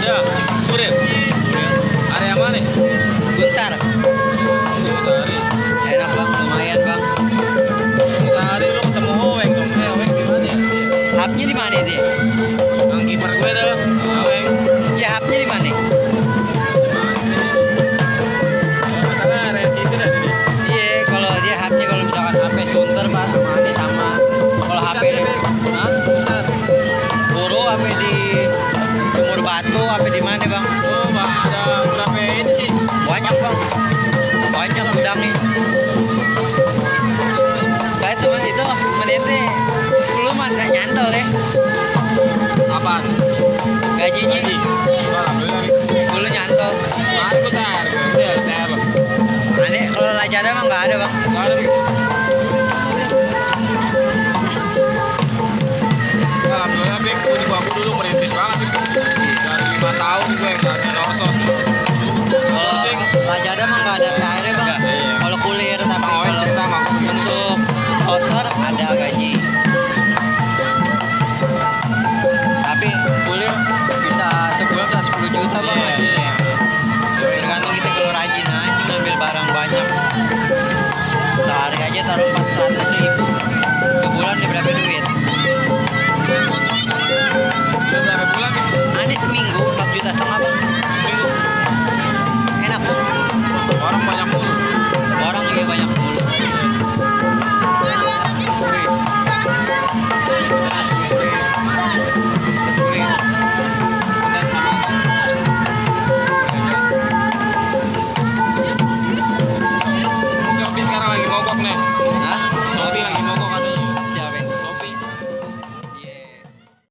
Ada. Kurir. Area mana? Gunsar. Sehari. Enak bang, lumayan bang. Sehari lu ketemu Oweng dong. Oweng gimana ya? Hubnya di mana dia? Yang kiper gue tuh, Oweng. Ya hubnya di mana? Gimana sih? Masalah area situ dah ini. Iya, kalau dia hubnya kalau misalkan HP Sunter pak sama ini sama. Kalau HP, hah? Pusat. Buru HP di Sumur Batu, HP di mana bang? Oh, Pak, ada berapa ini sih? Banyak bang, banyak gudangnya. Nah itu menitnya 10 mah nggak nyantol ya. Apaan? Gajinya Lagi. Alhamdulillah. 10 nyantol. Mana gue TR? Udah, TR loh. Aneh kalau Lazada mah nggak ada bang. Nggak ada. Alhamdulillah, Bek. Gue juga aku dulu merintis banget. Dari 5 tahun gue nggak ada norsos. Kalau Lazada mah nggak ada